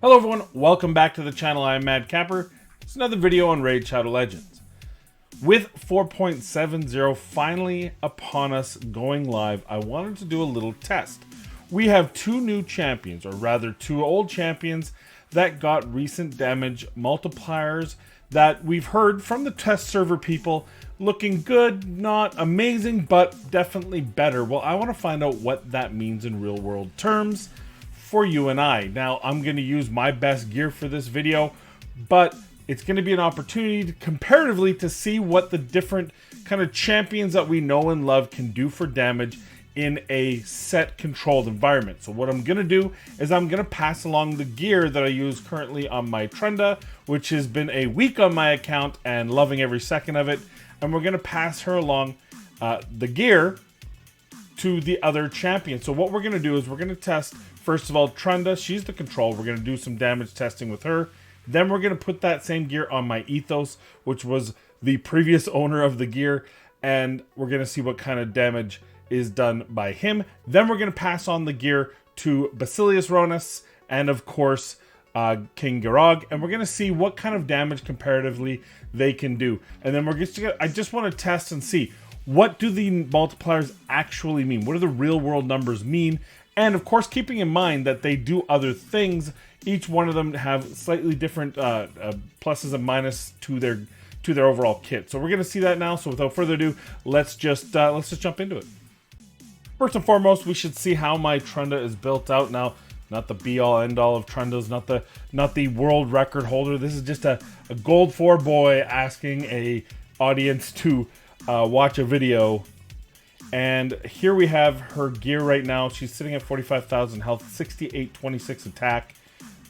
Hello everyone, welcome back to the channel. I'm Mad Capper. It's another video on Raid Shadow Legends. With 4.70 finally upon us going live, I wanted to do a little test. We have two new champions, or rather two old champions that got recent damage multipliers that we've heard from the test server people looking good, not amazing, but definitely better. Well, I want to find out what that means in real world terms for you and I. Now, I'm going to use my best gear for this video, but it's going to be an opportunity to, comparatively, to see what the different kind of champions that we know and love can do for damage in a set controlled environment. So what I'm going to do is I'm going to pass along the gear that I use currently on my Trunda, which has been a week on my account and loving every second of it. And we're going to pass her along the gear to the other champion. So what we're going to do is we're going to test, first of all, Trunda. She's the control. We're going to do some damage testing with her. Then we're going to put that same gear on my Ethos, which was the previous owner of the gear. And we're going to see what kind of damage is done by him. Then we're going to pass on the gear to Basilius Roanas and, of course, King Garog. And we're going to see what kind of damage comparatively they can do. And then we're just I just want to test and see, what do the multipliers actually mean? What do the real world numbers mean? And of course, keeping in mind that they do other things. Each one of them have slightly different pluses and minuses to their overall kit. So we're going to see that now. So without further ado, let's just jump into it. First and foremost, we should see how my Trunda is built out. Now, not the be-all end-all of Trundas, not the world record holder. This is just a gold 4 boy asking a audience to watch a video. And here we have her gear right now. She's sitting at 45,000 health, 6826 attack,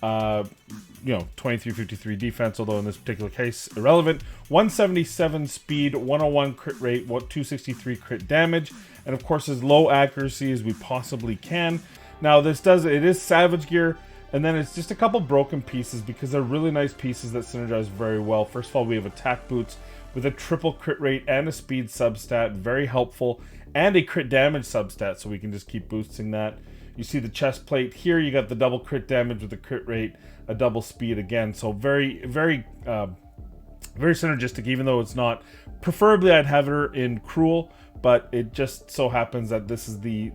2353 defense, although in this particular case irrelevant. 177 speed, 101 crit rate, 263 crit damage, and of course as low accuracy as we possibly can. Now it is savage gear, and then it's just a couple broken pieces because they're really nice pieces that synergize very well. First of all, we have attack boots with a triple crit rate and a speed substat, very helpful, and a crit damage substat, so we can just keep boosting that. You see the chest plate here, you got the double crit damage with a crit rate, a double speed again, so very synergistic, even though it's not. Preferably I'd have her in cruel, but it just so happens that this is the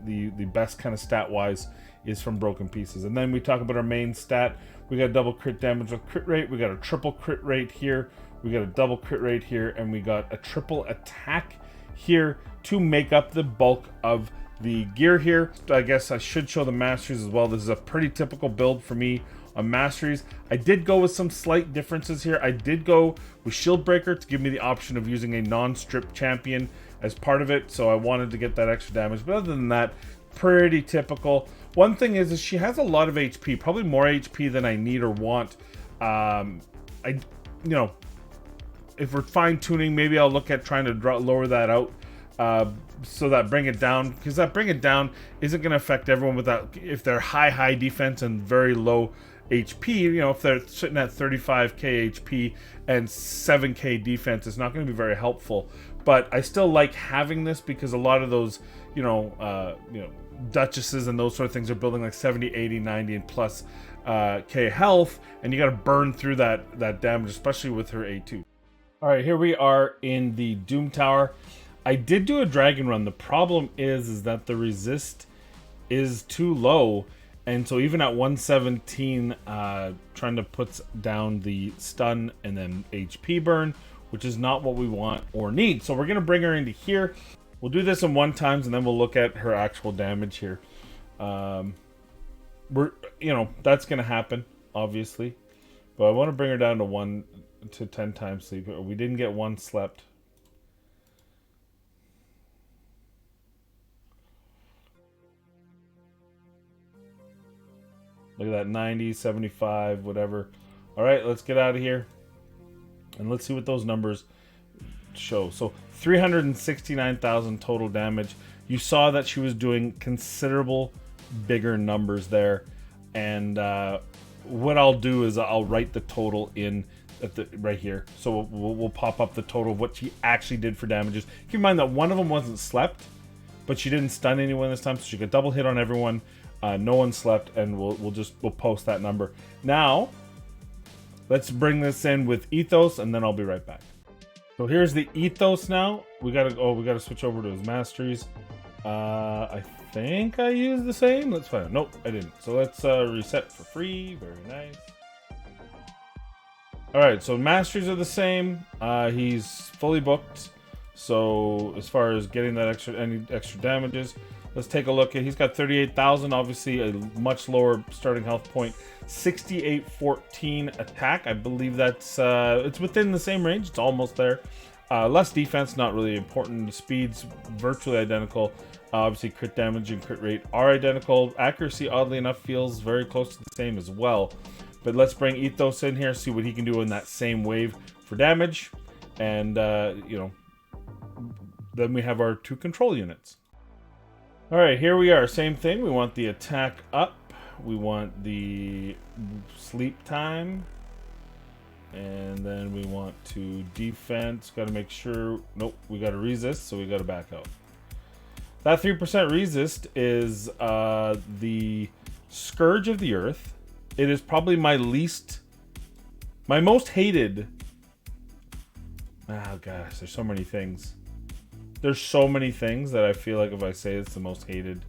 best kind of stat wise is from broken pieces. And then we talk about our main stat. We got double crit damage with crit rate, we got a triple crit rate here, we got a double crit rate here, and we got a triple attack here to make up the bulk of the gear here. I guess I should show the masteries as well. This is a pretty typical build for me on masteries. I did go with some slight differences here. I did go with Shield Breaker to give me the option of using a non-strip champion as part of it, so I wanted to get that extra damage. But other than that, pretty typical. One thing is she has a lot of HP, probably more HP than I need or want. If we're fine-tuning, maybe I'll look at trying to lower that out, so that bring it down, because that bring it down isn't going to affect everyone without, if they're high defense and very low HP. If they're sitting at 35k HP and 7k defense, it's not going to be very helpful. But I still like having this because a lot of those, duchesses and those sort of things are building like 70, 80, 90 and plus k health, and you got to burn through that damage, especially with her A2. All right, here we are in the Doom Tower. I did do a dragon run. The problem is that the resist is too low, and so even at 117, trying to put down the stun and then HP burn, which is not what we want or need. So we're gonna bring her into here. We'll do this in 1 times, and then we'll look at her actual damage here. That's gonna happen, obviously, but I want to bring her down to 1 to 10 times sleep. We didn't get 1 slept. Look at that, 90, 75, whatever. All right, let's get out of here. And let's see what those numbers show. So 369,000 total damage. You saw that she was doing considerable bigger numbers there. And what I'll do is I'll write the total in right here. So we'll pop up the total of what she actually did for damages. Keep in mind that one of them wasn't slept, but she didn't stun anyone this time, so she got double hit on everyone. No one slept, and we'll post that number. Now, let's bring this in with Ethos, and then I'll be right back. So here's the Ethos now. We gotta switch over to his masteries. I think I used the same. Let's find out. Nope, I didn't. So let's reset for free. Very nice. All right, so masteries are the same. He's fully booked. So as far as getting that any extra damages, let's take a look at. He's got 38,000. Obviously, a much lower starting health point. 6814 attack. I believe that's it's within the same range. It's almost there. Less defense, not really important. The speed's virtually identical. Obviously, crit damage and crit rate are identical. Accuracy, oddly enough, feels very close to the same as well. But let's bring Ethos in here, see what he can do in that same wave for damage. And, you know, then we have our 2 control units. All right, here we are. Same thing. We want the attack up. We want the sleep time. And then we want to defense. Got to make sure. Nope, we got to resist, so we got to back out. That 3% resist is the Scourge of the Earth. It is probably my most hated. Oh gosh, there's so many things. There's so many things that I feel like if I say it's the most hated,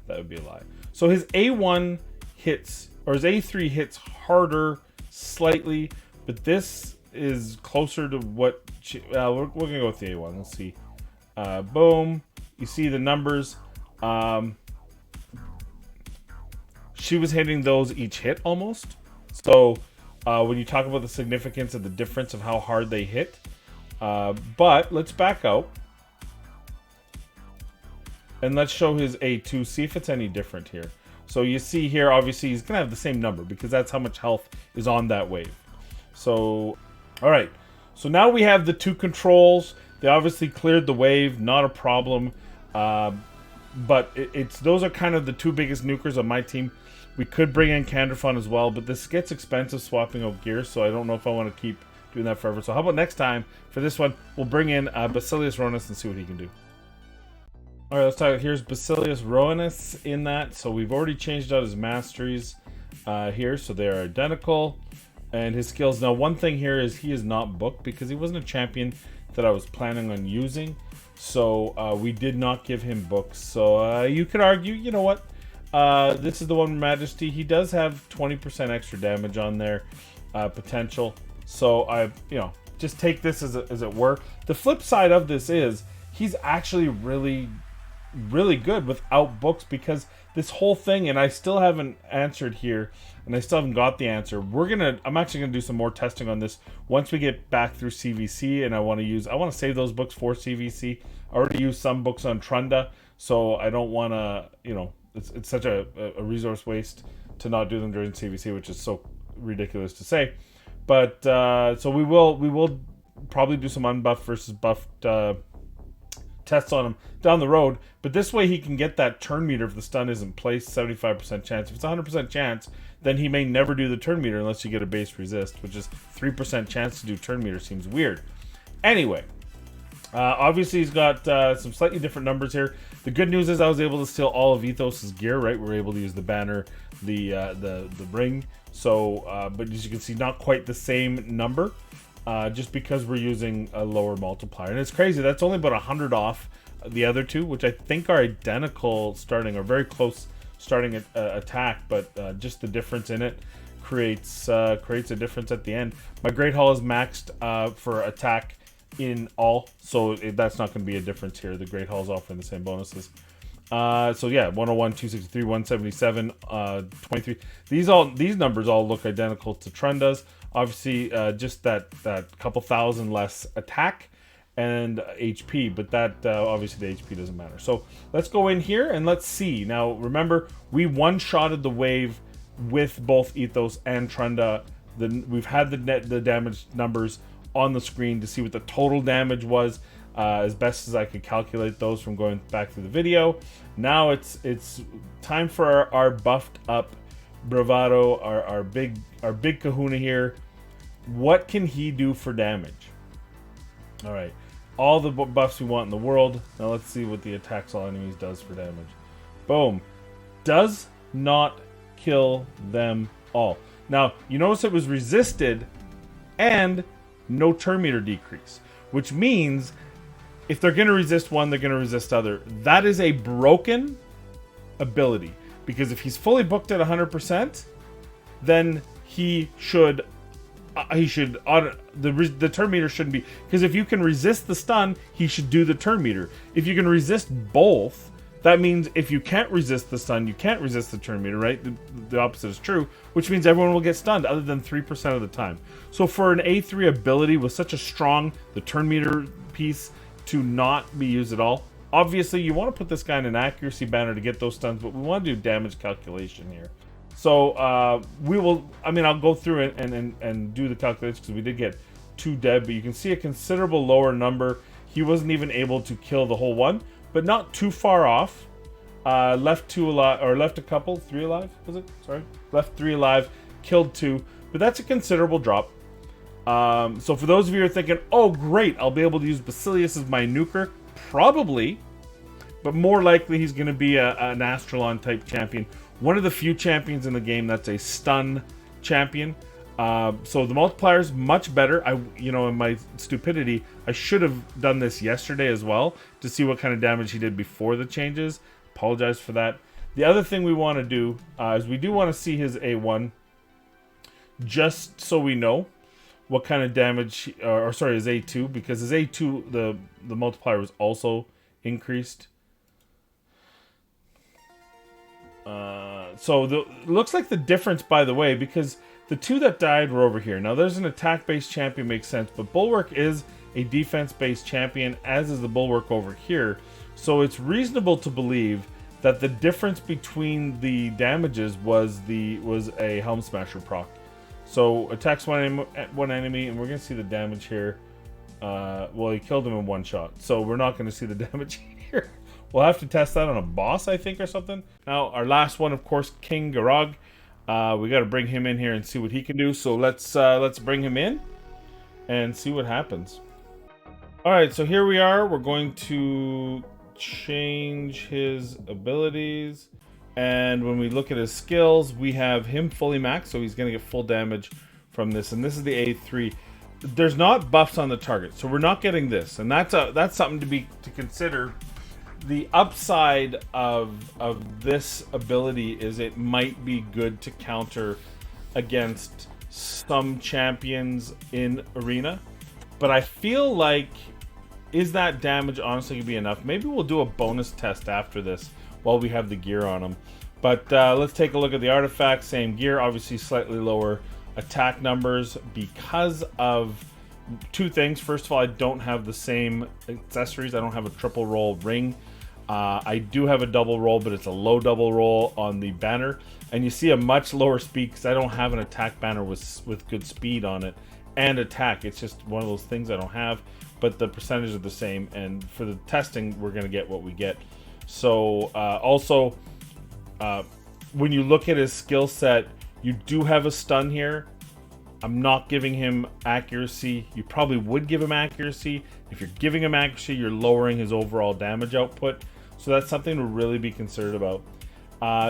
that would be a lie. So his A1 hits, or his A3 hits harder slightly, but this is closer to what... we're going to go with the A1. Let's see. Boom. You see the numbers. She was hitting those each hit almost. So when you talk about the significance of the difference of how hard they hit. But let's back out. And let's show his A2, see if it's any different here. So you see here, obviously, he's going to have the same number because that's how much health is on that wave. So, all right. So now we have the 2 controls. They obviously cleared the wave, not a problem. But those are kind of the 2 biggest nukers on my team. We could bring in Canderfon as well, but this gets expensive swapping out gears, so I don't know if I want to keep doing that forever. So how about next time, for this one, we'll bring in Basilius Roanas and see what he can do. All right, let's talk. Here's Basilius Roanas in that. So we've already changed out his masteries here, so they are identical. And his skills. Now, one thing here is he is not booked because he wasn't a champion that I was planning on using. So we did not give him books. So you could argue, you know what? This is the one with Majesty. He does have 20% extra damage on there, potential. So just take this as it were. The flip side of this is he's actually really good without books, because this whole thing, and I still haven't answered here, and I still haven't got the answer. I'm actually gonna do some more testing on this once we get back through CVC, and I want to save those books for CVC. I already used some books on Trunda, so I don't want to, it's such a resource waste to not do them during CVC, which is so ridiculous to say. But so we will probably do some unbuffed versus buffed tests on him down the road, but this way he can get that turn meter if the stun isn't placed. 75% chance. If it's 100% chance, then he may never do the turn meter unless you get a base resist, which is 3% chance to do turn meter. Seems weird. Anyway, obviously he's got some slightly different numbers here. The good news is I was able to steal all of Ethos's gear, right? We're able to use the banner, the ring. So, but as you can see, not quite the same number. Just because we're using a lower multiplier. And it's crazy, that's only about 100 off the other 2, which I think are identical starting, or very close starting attack, but just the difference in it creates a difference at the end. My Great Hall is maxed for attack in all, so that's not going to be a difference here. The Great Hall is offering the same bonuses. So yeah, 101, 263, 177, 23. These numbers all look identical to Trunda's. Obviously, just that couple thousand less attack and HP, but that obviously the HP doesn't matter. So let's go in here and let's see. Now, remember, we one-shotted the wave with both Ethos and Trunda. We've had the damage numbers on the screen to see what the total damage was, as best as I could calculate those from going back through the video. Now it's time for our buffed up bravado, our big kahuna here. What can he do for damage? All right, all the buffs we want in the world. Now let's see what the attacks all enemies does for damage. Boom. Does not kill them all. Now, you notice it was resisted and no turn meter decrease, which means if they're going to resist one, they're going to resist other. That is a broken ability, because if he's fully booked at 100%, then the turn meter shouldn't be, because if you can resist the stun, he should do the turn meter. If you can resist both, that means if you can't resist the stun, you can't resist the turn meter, right? The opposite is true, which means everyone will get stunned other than 3% of the time. So for an A3 ability with such a strong, the turn meter piece to not be used at all, obviously you want to put this guy in an accuracy banner to get those stuns, but we want to do damage calculation here. So I'll go through it and do the calculations, because we did get 2 dead, but you can see a considerable lower number. He wasn't even able to kill the whole one, but not too far off. Left 2 alive, or left a couple, 3 alive, was it? Sorry. Left 3 alive, killed 2, but that's a considerable drop. So for those of you who are thinking, oh great, I'll be able to use Basilius as my nuker, probably, but more likely he's going to be an Astralon type champion. One of the few champions in the game that's a stun champion. So the multiplier is much better. In my stupidity, I should have done this yesterday as well to see what kind of damage he did before the changes. Apologize for that. The other thing we want to do is we do want to see his A1, just so we know what kind of damage, his A2, because his A2, the multiplier was also increased. Looks like the difference, by the way, because the 2 that died were over here. Now, there's an attack-based champion, makes sense, but Bulwark is a defense-based champion, as is the Bulwark over here. So it's reasonable to believe that the difference between the damages was a Helm Smasher proc. So attacks one enemy, and we're going to see the damage here. Well, he killed him in 1 shot, so we're not going to see the damage here. We'll have to test that on a boss, I think, or something. Now, our last one, of course, King Garog. We got to bring him in here and see what he can do. So let's bring him in and see what happens. All right, so here we are. We're going to change his abilities. And when we look at his skills, we have him fully maxed, so he's going to get full damage from this. And this is the A3. There's not buffs on the target, so we're not getting this. And that's something to consider. The upside of this ability is it might be good to counter against some champions in Arena. But I feel like, is that damage honestly going to be enough? Maybe we'll do a bonus test after this while we have the gear on him. But let's take a look at the artifacts. Same gear, obviously slightly lower attack numbers because of 2 things. First of all, I don't have the same accessories. I don't have a triple roll ring. I do have a double roll, but it's a low double roll on the banner. And you see a much lower speed because I don't have an attack banner with good speed on it and attack. It's just one of those things I don't have, but the percentages are the same. And for the testing, we're going to get what we get. So also, when you look at his skill set, you do have a stun here. I'm not giving him accuracy. You probably would give him accuracy. If you're giving him accuracy, you're lowering his overall damage output. So that's something to really be considered about.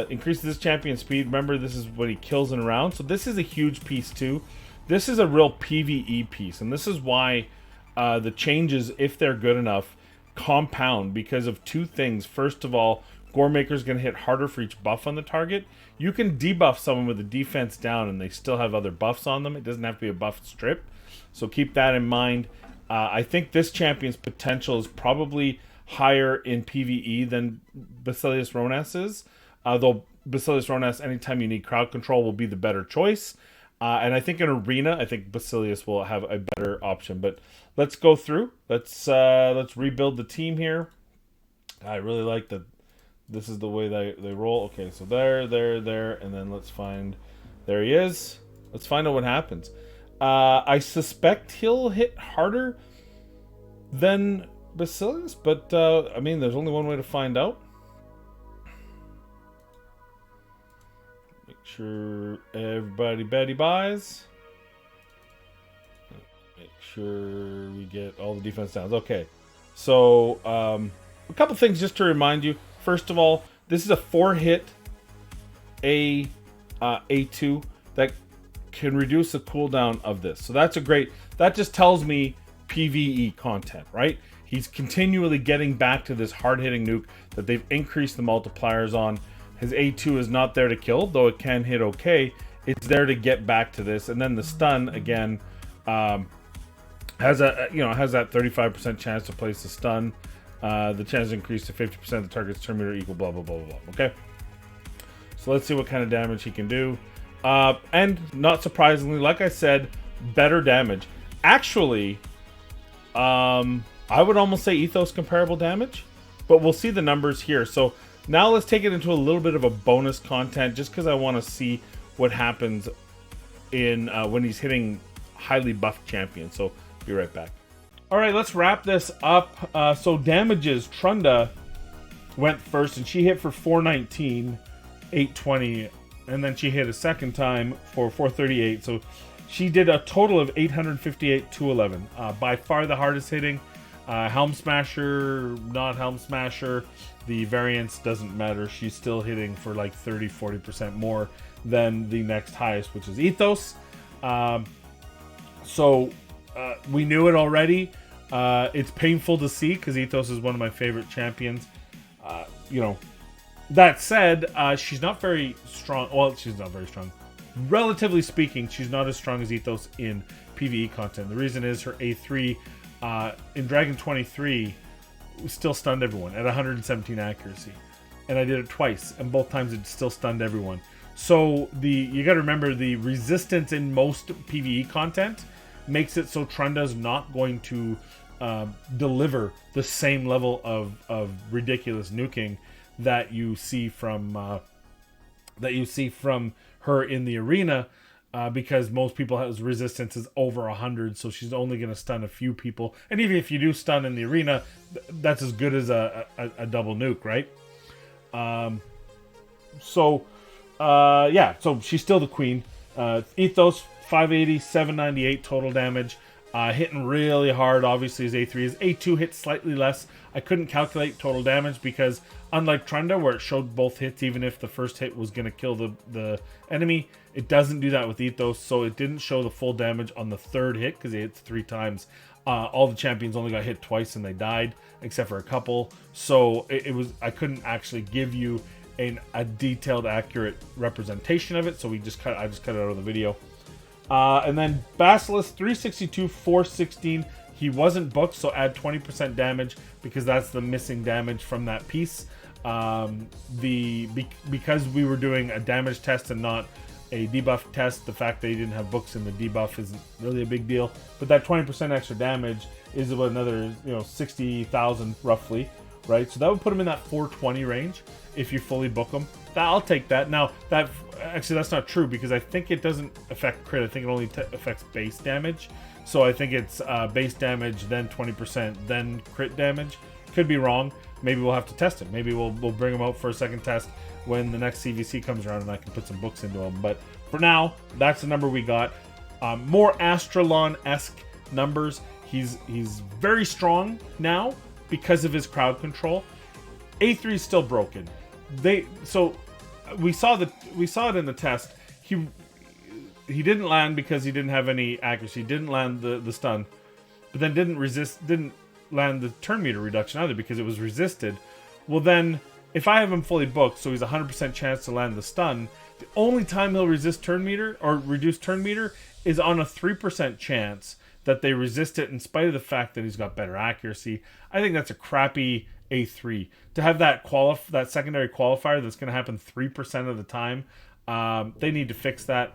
Increases his champion speed. Remember, this is when he kills in a round. So this is a huge piece too. This is a real PvE piece. And this is why the changes, if they're good enough, compound because of 2 things. First of all, Goremaker's going to hit harder for each buff on the target. You can debuff someone with a defense down and they still have other buffs on them. It doesn't have to be a buffed strip. So keep that in mind. I think this champion's potential is probably higher in PvE than Basilius Roanas is. Though Basilius Roanas, anytime you need crowd control, will be the better choice. And I think in Arena, I think Basilius will have a better option. But let's go through. Let's rebuild the team here. I really like that. This is the way they roll. Okay, so there, and then let's find... There he is. Let's find out what happens. I suspect he'll hit harder than Basilius, but, I mean, there's only one way to find out. Make sure everybody Betty buys. Make sure we get all the defense downs. Okay, so, a couple things just to remind you. First of all, this is a 4-hit a A2 that can reduce the cooldown of this. So that's a great, that just tells me PvE content, right? He's continually getting back to this hard-hitting nuke that they've increased the multipliers on. His A2 is not there to kill, though it can hit okay. It's there to get back to this. And then the stun, again, has that 35% chance to place the stun. The chance increased to 50% of the target's turn meter equal blah, blah, blah, blah, blah. Okay? So let's see what kind of damage he can do. And not surprisingly, like I said, better damage. Actually, I would almost say Ethos comparable damage, but we'll see the numbers here. So now let's take it into a little bit of a bonus content, just because I want to see what happens in when he's hitting highly buffed champions. So be right back. All right, let's wrap this up. So damages, Trunda went first, and she hit for 419, 820, and then she hit a second time for 438. So she did a total of 858, 211. By far the hardest hitting. Helm Smasher, not Helm Smasher, the variance doesn't matter. She's still hitting for like 30-40% more than the next highest, which is Ethos. We knew it already. It's painful to see because Ethos is one of my favorite champions. That said, she's not very strong. Well, she's not very strong. Relatively speaking, she's not as strong as Ethos in PvE content. The reason is her A3 in Dragon 23 still stunned everyone at 117 accuracy. And I did it twice, and both times it still stunned everyone. So you got to remember, the resistance in most PvE content makes it so Trunda's not going to deliver the same level of ridiculous nuking that you see from her in the arena, because most people has resistance is over 100, so she's only going to stun a few people. And even if you do stun in the arena, that's as good as a double nuke, right? So she's still the queen. Ethos 580, 798 total damage. Hitting really hard, obviously, his A3. His A2 hit slightly less. I couldn't calculate total damage because, unlike Trunda, where it showed both hits, even if the first hit was going to kill the enemy, it doesn't do that with Ethos, so it didn't show the full damage on the third hit because it hit 3 times. All the champions only got hit twice and they died, except for a couple. So I couldn't actually give you a detailed, accurate representation of it, so I just cut it out of the video. And then Basilius 362, 416. He wasn't booked, so add 20% damage because that's the missing damage from that piece. Because we were doing a damage test and not a debuff test, the fact that he didn't have books in the debuff isn't really a big deal. But that 20% extra damage is about another 60,000 roughly, right? So that would put him in that 420 range if you fully book him. I'll take that. Now actually that's not true because I think it doesn't affect crit. I think it only affects base damage. So I think it's base damage, then 20%, then crit damage. Could be wrong. Maybe we'll have to test it. Maybe we'll bring him out for a second test when the next CVC comes around and I can put some books into him. But for now, that's the number we got. More Astralon-esque numbers. He's very strong now because of his crowd control. A3 is still broken. We saw it in the test. He didn't land because he didn't have any accuracy. He didn't land the stun, but then didn't land the turn meter reduction either because it was resisted. Well then, if I have him fully booked, so he's 100% chance to land the stun, the only time he'll resist turn meter or reduce turn meter is on a 3% chance that they resist it in spite of the fact that he's got better accuracy. I think that's a crappy A3. To have that secondary qualifier that's going to happen 3% of the time, they need to fix that.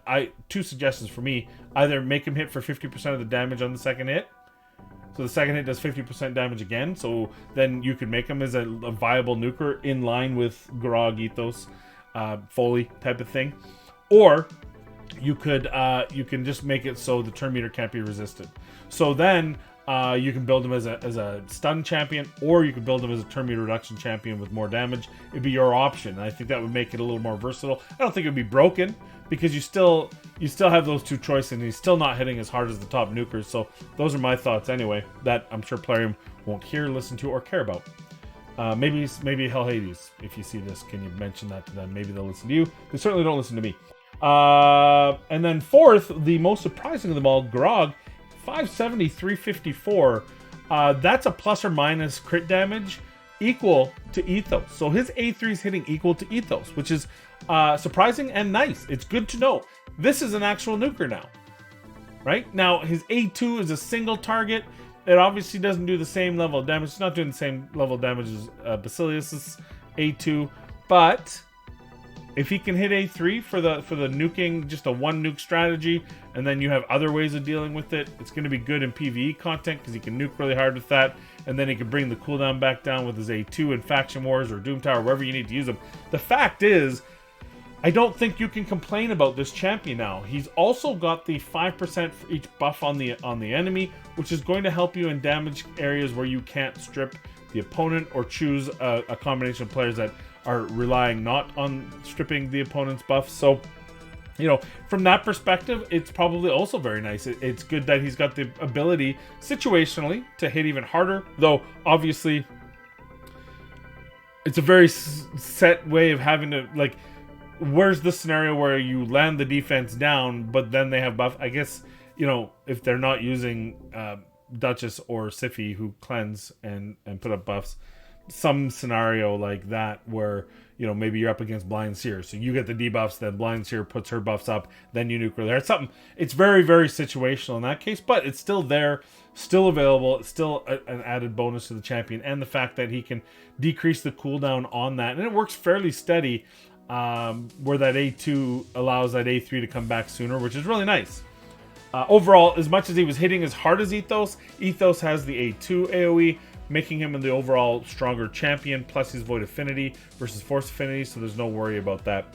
Two suggestions for me: either make him hit for 50% of the damage on the second hit, so the second hit does 50% damage again, so then you could make him as a viable nuker in line with Garog, Ethos, Foley type of thing, or you can just make it so the turn meter can't be resisted. So then you can build him as a stun champion, or you could build him as a turn meter reduction champion with more damage. It'd be your option. I think that would make it a little more versatile. I don't think it would be broken because you still have those two choices, and he's still not hitting as hard as the top nukers. So those are my thoughts anyway, that I'm sure Plarium won't hear, listen to, or care about. Maybe Hell Hades, if you see this, can you mention that to them? Maybe they'll listen to you. They certainly don't listen to me. And then fourth, the most surprising of them all, Garog, 570, 354. That's a plus or minus crit damage equal to Ethos. So his A3 is hitting equal to Ethos, which is surprising and nice. It's good to know. This is an actual nuker now. Right? Now, his A2 is a single target. It obviously doesn't do the same level of damage. It's not doing the same level of damage as Basilius' A2. But if he can hit A3 for the nuking, just a one nuke strategy, and then you have other ways of dealing with it, it's going to be good in PvE content because he can nuke really hard with that, and then he can bring the cooldown back down with his A2 in Faction Wars or Doom Tower, wherever you need to use him. The fact is, I don't think you can complain about this champion now. He's also got the 5% for each buff on the enemy, which is going to help you in damage areas where you can't strip the opponent or choose a combination of players that are relying not on stripping the opponent's buff. So, you know, from that perspective, it's probably also very nice. It's good that he's got the ability situationally to hit even harder, though obviously it's a very set way of having to, like, where's the scenario where you land the defense down, but then they have buff? I guess, you know, if they're not using Duchess or Siphi who cleanse and put up buffs, some scenario like that where, you know, maybe you're up against Blind Seer, so you get the debuffs, then Blind Seer puts her buffs up, then you nuke her there. It's something. It's very, very situational in that case, but it's still there, still available. It's still an added bonus to the champion, and the fact that he can decrease the cooldown on that, and it works fairly steady. Where that A2 allows that A3 to come back sooner, which is really nice. Overall, as much as he was hitting as hard as Ethos, Ethos has the A2 AoE, making him in the overall stronger champion, plus his Void Affinity versus Force Affinity, so there's no worry about that.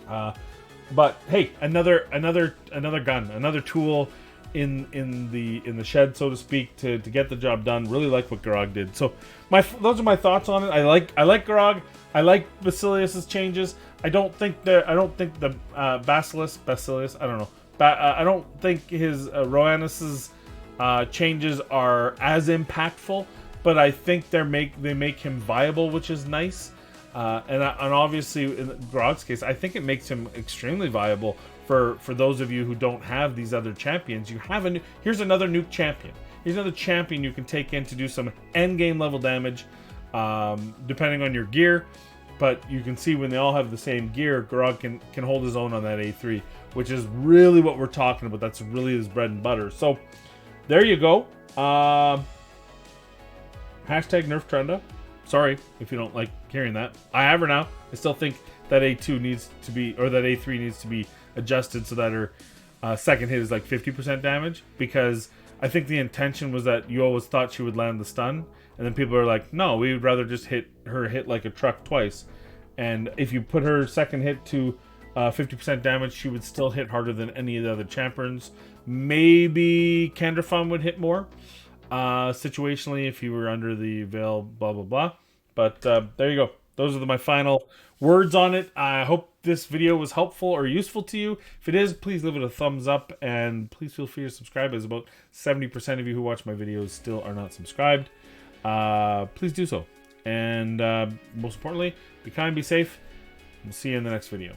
But hey, another gun, another tool in the shed, so to speak, to get the job done. Really like what Garog did. So those are my thoughts on it. I like Garog. I like Basilius's changes. I don't think the Basilius, I don't know. I don't think his Roanas's changes are as impactful, but I think they make him viable, which is nice. And obviously in Garog's case, I think it makes him extremely viable for those of you who don't have these other champions. You have here's another nuke champion. Here's another champion you can take in to do some end game level damage. Depending on your gear, but you can see when they all have the same gear, Garog can hold his own on that A3, which is really what we're talking about. That's really his bread and butter. So there you go. Hashtag nerf Trunda. Sorry if you don't like hearing that. I have her now. I still think that A2 needs to be, or that A3 needs to be adjusted so that her second hit is like 50% damage, because I think the intention was that you always thought she would land the stun, and then people are like, no, we would rather just hit like a truck twice. And if you put her second hit to 50% damage, she would still hit harder than any of the other champions. Maybe Candrafon would hit more situationally if you were under the veil, blah, blah, blah. But there you go. Those are my final words on it. I hope this video was helpful or useful to you. If it is, please leave it a thumbs up, and please feel free to subscribe, as about 70% of you who watch my videos still are not subscribed. Please do so. And most importantly, be kind, be safe. We'll see you in the next video.